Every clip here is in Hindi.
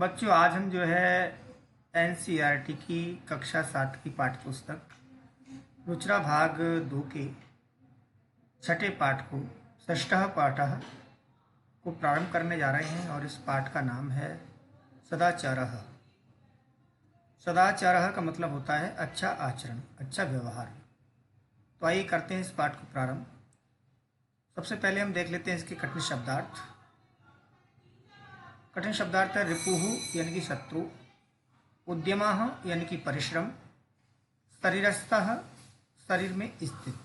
बच्चों, आज हम जो है एनसीईआरटी की कक्षा 7 की पाठ्य पुस्तक रुचिरा भाग 2 के छठे पाठ को षष्ठः पाठः को प्रारंभ करने जा रहे हैं और इस पाठ का नाम है सदाचारः। सदाचारः का मतलब होता है अच्छा आचरण, अच्छा व्यवहार। तो आइए करते हैं इस पाठ को प्रारंभ। सबसे पहले हम देख लेते हैं इसके कठिन शब्दार्थ। कठिन शब्दार्थ है रिपुः यानी कि शत्रु, उद्यमः यानी कि परिश्रम, शरीरस्थः शरीर में स्थित,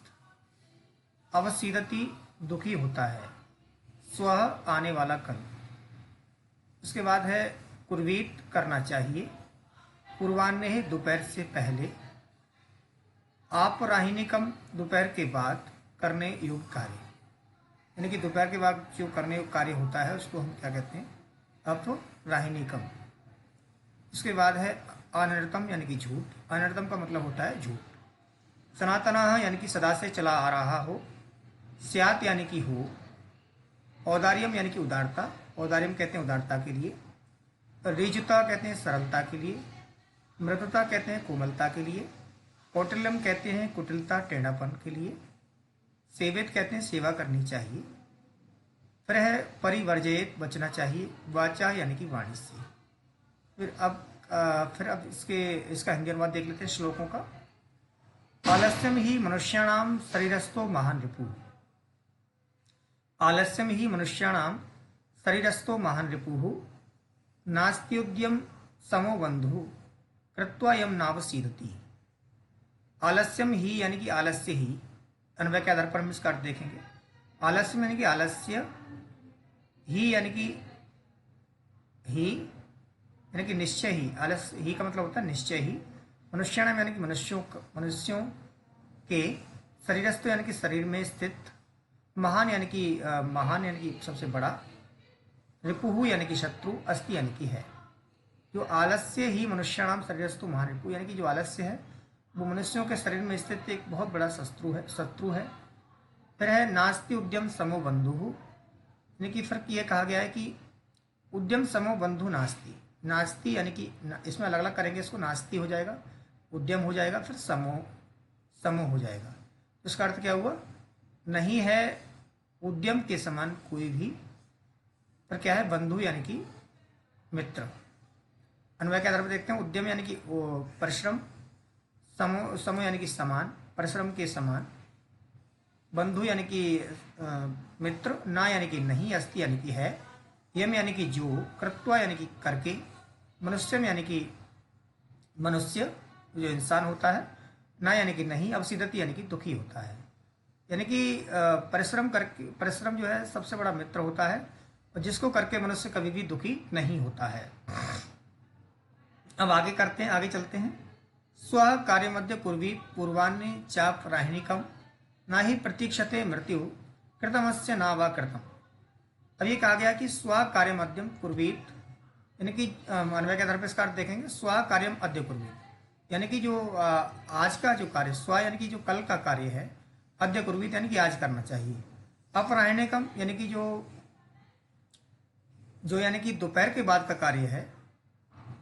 अवसीदति दुखी होता है, स्वः आने वाला कल। उसके बाद है कुर्वीत करना चाहिए, पूर्वाह्ने दोपहर से पहले, आपराहिनिकम दोपहर के बाद करने योग्य कार्य, यानी कि दोपहर के बाद जो करने योग्य कार्य होता है उसको हम क्या कहते हैं, अपराहिनिकम। उसके बाद है अनर्थम यानी कि झूठ। अनर्थम का मतलब होता है झूठ। सनातनः यानी कि सदा से चला आ रहा हो, स्यात् यानी कि हो, औदार्यम यानी कि उदारता, औदार्यम कहते हैं उदारता के लिए, ऋजुता कहते हैं सरलता के लिए, मृदुता कहते हैं कोमलता के लिए, कौटिल्यम कहते हैं कुटिलता टेढ़ापन के लिए, सेवित कहते हैं सेवा करनी चाहिए। फिर है परिवर्जयित बचना चाहिए, वाचा यानी कि वाणी से। फिर अब इसका हिंदी अनुवाद देख लेते हैं श्लोकों का। आलस्यम ही मनुष्याणाम शरीरस्थो महान रिपुः। आलस्यम ही मनुष्याणाम शरीरस्थो महान रिपुः, नास्त्युद्यम समो बंधु कृत्वा यम नावसीदति। आलस्यम ही यानी कि आलस्य ही, अन्वय के आधार पर हम इसका अर्थ देखेंगे। आलस्य यानी कि आलस्य, ही यानी कि निश्चय ही। आलस्य ही का मतलब होता है निश्चय ही। मनुष्याणाम यानी कि मनुष्यों के, शरीरस्थ यानी कि शरीर में स्थित, महान यानी कि सबसे बड़ा, रिपुः यानी कि शत्रु, अस्ति यानी कि है। जो आलस्य ही मनुष्याणाम शरीरस्थो महान रिपुः, यानी कि जो आलस्य है वो मनुष्यों के शरीर में स्थित एक बहुत बड़ा शत्रु है। फिर है नास्ति उद्यम समो बंधु, यानी कि फर्क ये कहा गया है कि उद्यम समो बंधु नास्ति। नास्ति यानी कि इसमें अलग अलग करेंगे, इसको नास्ति हो जाएगा, उद्यम हो जाएगा, फिर समो हो जाएगा। तो इसका अर्थ क्या हुआ, नहीं है उद्यम के समान कोई भी, पर क्या है बंधु यानी कि मित्र। अन्वय के आधार पर देखते हैं। उद्यम यानी कि परिश्रम, समो यानी कि समान, परिश्रम के समान, बंधु यानी कि मित्र, ना यानी कि नहीं, अस्ति यानी कि है, यम यानी कि जो, कृत्वा यानी कि करके, मनुष्यम यानी कि मनुष्य जो इंसान होता है, ना यानी कि नहीं, अवसीदति यानी कि दुखी होता है। यानी कि परिश्रम जो है सबसे बड़ा मित्र होता है और जिसको करके मनुष्य कभी भी दुखी नहीं होता है। अब आगे चलते हैं। स्व कार्य मध्य पूर्वान्य चाप राहिनिकम ना ही प्रतीक्षते मृत्यु कृतमस्य ना वा कृतम। अब ये कहा गया कि स्व कार्य मध्यम कुर्वीत, यानी कि अन्वय के आधार पर इसका अर्थ देखेंगे। स्व कार्यम अद्य कुर्वीत, यानी कि जो आज का जो कार्य, स्व यानी कि जो कल का कार्य है, अद्य कुर्वीत यानी कि आज करना चाहिए। अपराह्निकम यानी कि जो यानी कि दोपहर के बाद का कार्य है,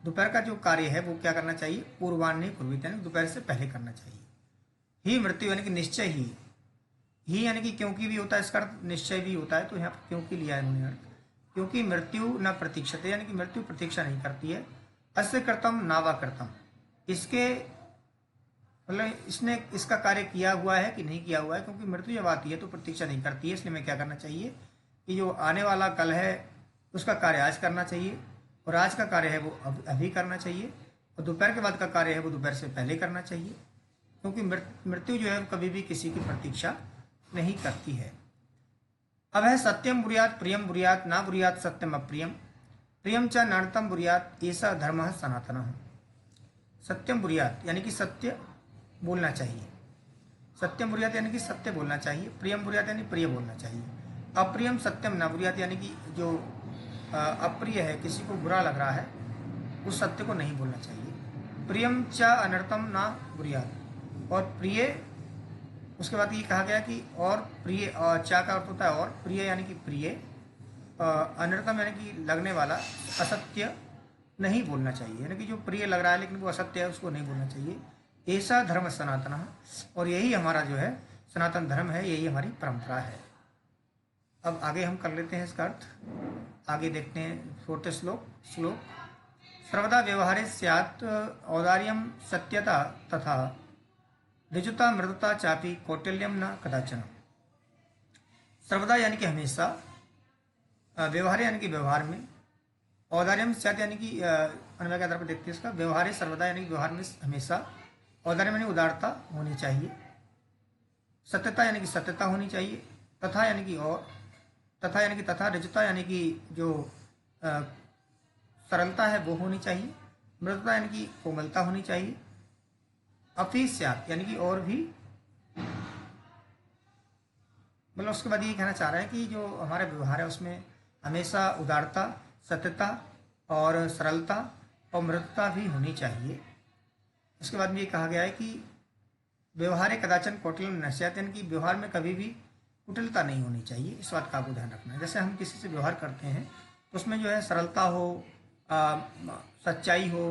दोपहर का जो कार्य है वो क्या करना चाहिए, पूर्वाह्ने कुर्वीत यानी दोपहर से पहले करना चाहिए। ही मृत्यु यानी कि निश्चय ही यानी कि क्योंकि भी होता है, इसका अर्थ निश्चय भी होता है, तो यहाँ पर क्योंकि लिया है इन्होंने अर्थ। क्योंकि मृत्यु न प्रतीक्षते, यानी कि मृत्यु प्रतीक्षा नहीं करती है। अस्य कर्तम नावा कर्तम, इसके मतलब इसने इसका कार्य किया हुआ है कि नहीं किया हुआ है, क्योंकि मृत्यु जब आती है तो प्रतीक्षा नहीं करती है। इसलिए मैं क्या करना चाहिए कि जो आने वाला कल है उसका कार्य आज करना चाहिए, और आज का कार्य है वो अभी करना चाहिए, और दोपहर के बाद का कार्य है वो दोपहर से पहले करना चाहिए, क्योंकि मृत्यु जो है कभी भी किसी की प्रतीक्षा नहीं करती है। अब है सत्यम बुरियात प्रियम बुरियात ना बुरियात सत्यम अप्रियम, प्रियम च नर्तम बुरियात ऐसा धर्म सनातन। सत्यम बुरियात यानी कि सत्य बोलना चाहिए, सत्यम बुरियात यानी कि सत्य बोलना चाहिए, प्रियम बुरियात यानी प्रिय बोलना चाहिए, अप्रियम सत्यम ना बुरियात यानी कि जो अप्रिय है, किसी को बुरा लग रहा है, उस सत्य को नहीं बोलना चाहिए। प्रियम च अनर्थम ना बुरियात, और प्रिय, उसके बाद ये कहा गया कि और प्रिय, चा का अर्थ होता है और, प्रिय यानी कि प्रिय, अनर्थम यानी कि लगने वाला, असत्य, नहीं बोलना चाहिए, यानी कि जो प्रिय लग रहा है लेकिन वो असत्य है उसको नहीं बोलना चाहिए। ऐसा धर्म सनातन, और यही हमारा जो है सनातन धर्म है, यही हमारी परंपरा है। अब आगे हम कर लेते हैं इसका अर्थ। आगे देखते हैं 4th श्लोक। श्लोक सर्वदा व्यवहारे स्यात् औदार्यम सत्यता तथा ऋजुता मृदुता चापी कौटिल्यम न कदाचन। सर्वदा यानी कि हमेशा, व्यवहार यानी कि व्यवहार में, औदार्यम स्यात् यानी कि अन्वय के आधार पर देखते हैं इसका। व्यवहार सर्वदा यानी कि व्यवहार में हमेशा, औदार्य यानी उदारता होनी चाहिए, सत्यता यानी कि सत्यता होनी चाहिए, तथा यानी कि और, तथा यानी कि तथा, ऋजुता यानी कि जो सरलता है वो होनी चाहिए, मृदुता यानी कि कोमलता होनी चाहिए, अपि स्यात् यानी कि और भी, मतलब उसके बाद ये कहना चाह रहा है कि जो हमारा व्यवहार है उसमें हमेशा उदारता, सत्यता और सरलता और मृदुता भी होनी चाहिए। उसके बाद में ये कहा गया है कि व्यवहार कदाचन कौटिल्यम न स्यात्, यानी कि व्यवहार में कभी भी कुटिलता नहीं होनी चाहिए। इस बात का आपको ध्यान रखना है। जैसे हम किसी से व्यवहार करते हैं तो उसमें जो है सरलता हो, सच्चाई हो,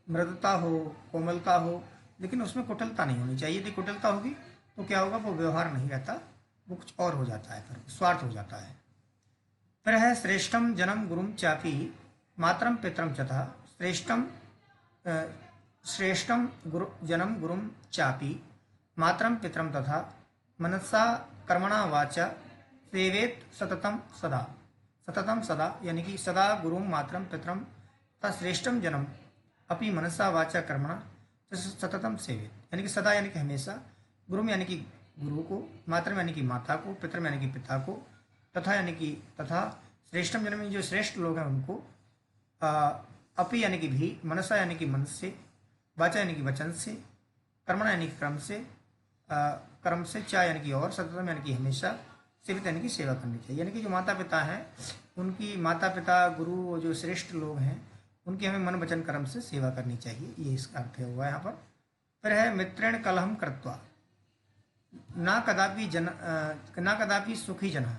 मृदुता हो, कोमलता हो, लेकिन उसमें कुटिलता नहीं होनी चाहिए। यदि कुटिलता होगी तो क्या होगा, वो व्यवहार नहीं रहता, वो कुछ और हो जाता है, फिर स्वार्थ हो जाता है। फिर है श्रेष्ठम जन्म गुरुम चापी मातरम पितरम चथा। श्रेष्ठम श्रेष्ठम गुरु जन्म गुरुम चापी मातरम पितरम तथा मनसा कर्मणा वाचा सेवेत सततम सदा। सततम सदा यानी कि सदा गुरुम मातरम पितरम तथा श्रेष्ठम जन्म अपनी मनसा वाचा कर्मणा सततम सेवेत, यानी कि सदा यानी कि हमेशा, गुरुम यानी कि गुरु को, मातरम यानी कि माता को, पितरम यानी कि पिता को, तथा यानी कि तथा, श्रेष्ठम जन्म में जो श्रेष्ठ लोग हैं उनको, अपि यानी कि भी, मनसा यानी कि मन से, वाचा यानी कि वचन से, कर्मणा यानी कि क्रम से, कर्म से, चा यानी कि और, सततम यानी कि हमेशा, सेवित यानी कि सेवा करनी चाहिए। यानी कि जो माता पिता हैं उनकी, माता पिता गुरु जो श्रेष्ठ लोग हैं उनकी हमें मन वचन कर्म से सेवा करनी चाहिए, ये इसका अर्थ हुआ यहाँ पर। फिर है मित्रेण कलहम कृत्वा ना कदापि ना कदापि सुखी जनः।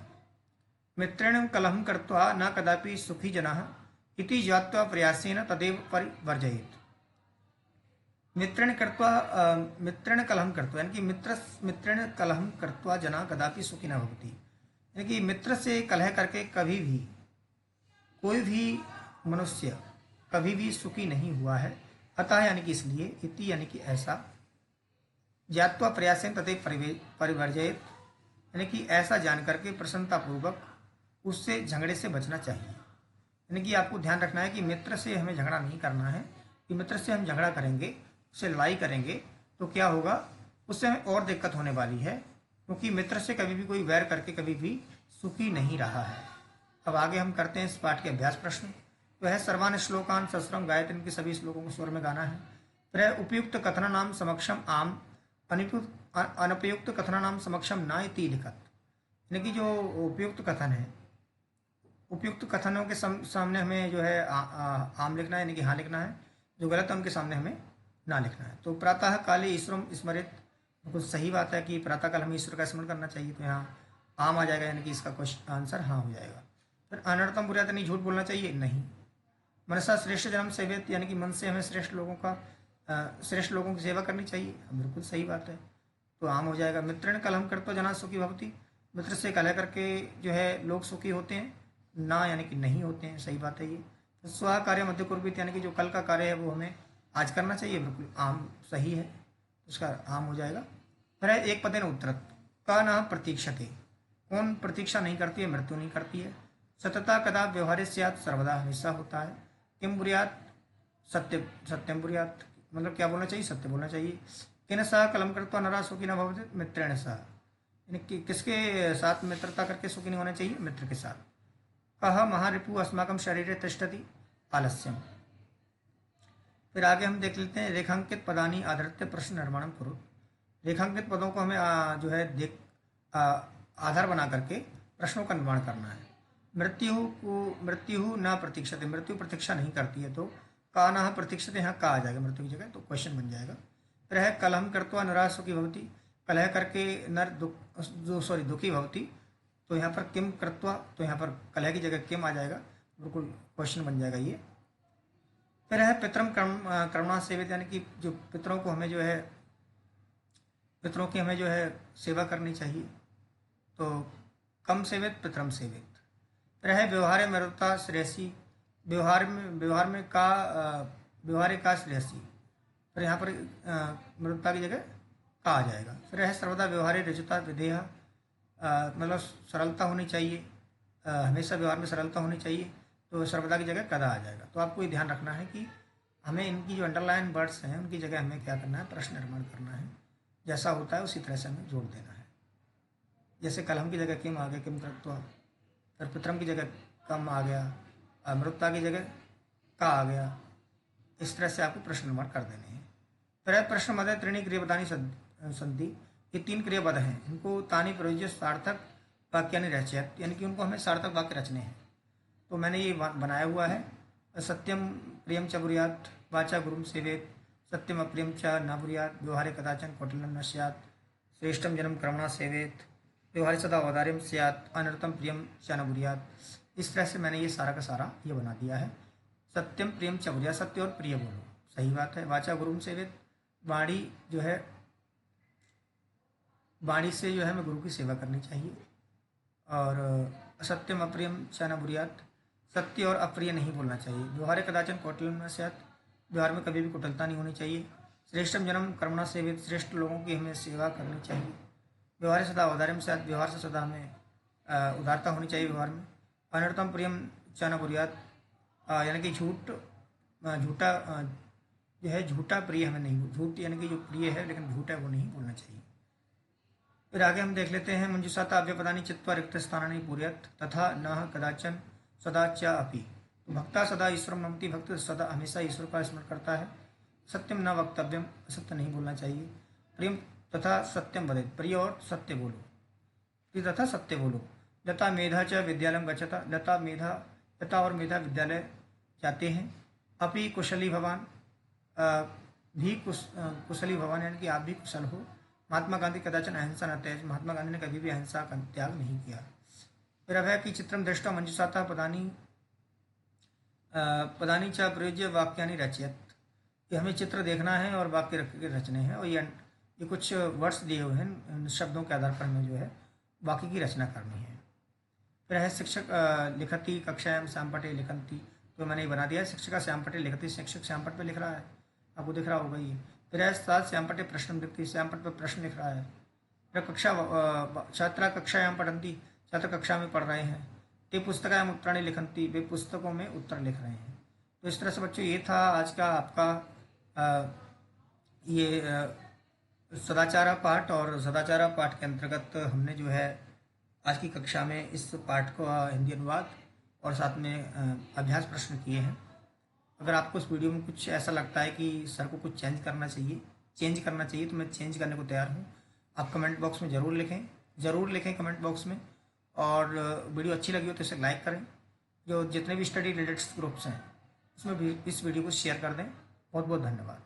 मित्रेण कलहम कृत्वा न कदापि सुखी जनः इति ज्ञात्वा प्रयासेन तदेव परिवर्जयेत्। मित्रेण कृत्वा, मित्रेण कलहम कृत्वा यानी कि मित्रेण कलहम कृत्वा जना कदापि सुखी न भवति, यानी कि मित्र से कलह करके कभी भी कोई भी मनुष्य कभी भी सुखी नहीं हुआ है। अतः यानी कि इसलिए, इति यानी कि ऐसा, ज्ञात्वा प्रयासेन तदेव परिवर्जयेत् यानी कि ऐसा जान करके प्रसन्नतापूर्वक उससे झगड़े से बचना चाहिए। यानी कि आपको ध्यान रखना है कि मित्र से हमें झगड़ा नहीं करना है, कि मित्र से हम झगड़ा करेंगे, उससे लड़ाई करेंगे तो क्या होगा, उससे हमें और दिक्कत होने वाली है, क्योंकि मित्र से कभी भी कोई वैर करके कभी भी सुखी नहीं रहा है। अब आगे हम करते हैं इस पाठ के अभ्यास प्रश्न। तो है सर्वान श्लोकान सस्रम गायत्री, इनके सभी श्लोकों को स्वर में गाना है। फिर उपयुक्त कथना नाम समक्षम आम, अनुपयुक्त कथना नाम समक्षम ना इति लिखत, यानी कि जो उपयुक्त कथन है, उपयुक्त कथनों के सामने हमें जो है आम लिखना है, यानी कि हाँ लिखना है, जो गलत है उनके सामने हमें ना लिखना है। तो प्रातः काले ईश्वरम स्मरित, बिल्कुल सही बात है कि प्रातः काल हमें ईश्वर का स्मरण करना चाहिए, तो यहाँ आम आ जाएगा, यानी कि इसका क्वेश्चन आंसर हाँ हो जाएगा। फिर अनर्थम बुरा नहीं, झूठ बोलना चाहिए नहीं। मनसा श्रेष्ठ जन्म सेवित, यानी कि मन से हमें श्रेष्ठ लोगों की सेवा करनी चाहिए, बिल्कुल सही बात है, तो आम हो जाएगा। मित्रेण कलहम कृत्वा जना सुखी भवति, मित्र से कलह करके जो है लोग सुखी होते हैं, ना यानी कि नहीं होते हैं, सही बात है ये। तो स्व कार्य मध्य कुर्बित, यानी कि जो कल का कार्य है वो हमें आज करना चाहिए, बिल्कुल आम सही है, उसका आम हो जाएगा। फिर है एक पदेन उत्तरत, का न प्रतीक्षते, कौन प्रतीक्षा नहीं करती है, मृत्यु नहीं करती है। सतता कदा व्यवहार स्यात्, सर्वदा हमेशा होता है। किम बुर्यात, सत्यम बुर्यात, मतलब क्या बोलना चाहिए, सत्य बोलना चाहिए। किन सह कलम कृत्वा नरा सुखी न भवति, मित्रेण सह, यानी कि किसके साथ मित्रता करके सुखी नहीं होना चाहिए, मित्र के साथ। कह महारिपु अस्माकं शरीरे तिष्ठति, आलस्यम। फिर आगे हम देख लेते हैं रेखांकित पदानी आधृत्य प्रश्न निर्माणम करो। रेखांकित पदों को हमें जो है आधार बना करके प्रश्नों का निर्माण करना है। मृत्यु न प्रतीक्षते, मृत्यु प्रतीक्षा नहीं करती है, तो का न प्रतीक्षते, यहाँ का आ जाएगा मृत्यु की जगह, तो क्वेश्चन बन जाएगा। फिर है कलहम कृत्वा नरा सुखी भवति, कलह करके नर दुखी भवति, तो यहाँ पर किम कृत्वा, तो यहाँ पर कलह की जगह किम आ जाएगा, बिल्कुल क्वेश्चन बन जाएगा ये। फिर है पितरम करुणा सेवित, यानी कि जो पितरों को हमें जो है, पितरों की हमें जो है सेवा करनी चाहिए। तो कम सेवित पितरम सेवित। फिर है व्यवहार मरुता श्रेयसी, व्यवहार का श्रेयसी। फिर यहाँ पर मृतता की जगह का आ जाएगा। फिर है सर्वदा व्यवहारे रजुता विधेय, मतलब सरलता होनी चाहिए, हमेशा व्यवहार में सरलता होनी चाहिए, तो सर्वदा की जगह कदा आ जाएगा। तो आपको ये ध्यान रखना है कि हमें इनकी जो अंडरलाइन वर्ड्स हैं उनकी जगह हमें क्या करना है, प्रश्न निर्माण करना है। जैसा होता है उसी तरह से हमें जोड़ देना है। जैसे कलम की जगह किम आ गया, किम तत्व। फिर पितरम की जगह कम आ गया, अमृतता की जगह का आ गया। इस तरह से आपको प्रश्न निर्माण कर देने हैं। फिर प्रश्न मद त्रिणी क्रियापदानी संधि, ये 3 क्रियापद हैं, इनको तानी प्रयोज्य सार्थक वाक्यानि रचयत, यानी कि उनको हमें सार्थक वाक्य रचने हैं। तो मैंने ये बनाया हुआ है। सत्यम प्रियम च बुरियात, वाचा गुरुम सेवेत, सत्यम अप्रियम च न बुरियात, व्यवहारे कदाचन कौटिल्यम न स्यात्, श्रेष्ठम जन्म क्रमणा सेवेत, व्यवहारे सदा अवधार्यम स्यात्, अनर्थम प्रियम च न बुरियात। इस तरह से मैंने ये सारा का सारा ये बना दिया है। सत्यम प्रियम च बुरियात, सत्य और प्रिय बोलो, सही बात है। वाचा गुरुम सेवेत, वाणी जो है, वाणी से जो है हमें गुरु की सेवा करनी चाहिए। और असत्यम अप्रियम च न बुरियात, सत्य और अप्रिय नहीं बोलना चाहिए। व्यवहार कदाचन कौटिल्यम न स्यात्, व्यवहार में कभी भी कुटिलता नहीं होनी चाहिए। श्रेष्ठम जन्म कर्मणा सेवित, श्रेष्ठ लोगों की हमें सेवा करनी चाहिए। व्यवहार सदा अवधार्यम स्यात्, व्यवहार से सदा हमें उदारता होनी चाहिए व्यवहार में। अनर्थम प्रियम च न बुरियात, यानी कि झूठा जो है झूठा प्रिय हमें नहीं, झूठ यानी कि जो प्रिय है लेकिन झूठा है वो नहीं बोलना चाहिए। फिर आगे हम देख लेते हैं। मंजुषाता अव्यपदानी चित्वा रिक्त स्थानानि पूर्यत तथा न कदाचन सदा च अपि। तो भक्ता सदा ईश्वर नमति, भक्त सदा हमेशा ईश्वर का स्मरण करता है। सत्यम न वक्तव्यम, असत्य नहीं बोलना चाहिए। प्रियम तथा सत्यम वदेत, प्रिय और सत्य बोलो, प्रिय तथा सत्य बोलो। लता मेधा च विद्यालय गच्छता, लता और मेधा विद्यालय जाते हैं। अपि कुशली भवान, भी कुशली भवान, यानी कि आप भी कुशल हो। महात्मा गांधी कदाचन अहिंसा न त्याज, महात्मा गांधी ने कभी भी अहिंसा का त्याग नहीं किया। फिर अब है कि चित्रम दृष्टा मंजुषाता पदानी च प्रयोज्य वाक्यानि रचयत, ये हमें चित्र देखना है और वाक्य रचने हैं। और ये कुछ वर्ड्स दिए हुए हैं, इन शब्दों के आधार पर हमें जो है वाक्य की रचना करनी है। फिर है शिक्षक लिखती कक्षायाम श्याम पटे लिखंती, तो मैंने ये बना दिया है। शिक्षिका श्याम पटे लिखती, शिक्षक श्याम पट पे लिख रहा है, आपको दिख रहा होगा ये। फिर है साथ श्याम पटे प्रश्न लिखती, श्याम पट पे प्रश्न लिख रहा है। फिर छात्रा कक्षायाम पढ़ंती, छात्र कक्षा में पढ़ रहे हैं। ते पुस्तकायाम उत्तराणी लिखंती, वे पुस्तकों में उत्तर लिख रहे हैं। तो इस तरह से बच्चों ये था आज का आपका ये सदाचारा पाठ। और सदाचारा पाठ के अंतर्गत हमने जो है आज की कक्षा में इस पाठ को हिंदी अनुवाद और साथ में अभ्यास प्रश्न किए हैं। अगर आपको इस वीडियो में कुछ ऐसा लगता है कि सर को कुछ चेंज करना चाहिए तो मैं चेंज करने को तैयार हूँ। आप कमेंट बॉक्स में ज़रूर लिखें कमेंट बॉक्स में। और वीडियो अच्छी लगी हो तो इसे लाइक करें। जो जितने भी स्टडी रिलेटेड ग्रुप्स हैं उसमें भी इस वीडियो को शेयर कर दें। बहुत बहुत धन्यवाद।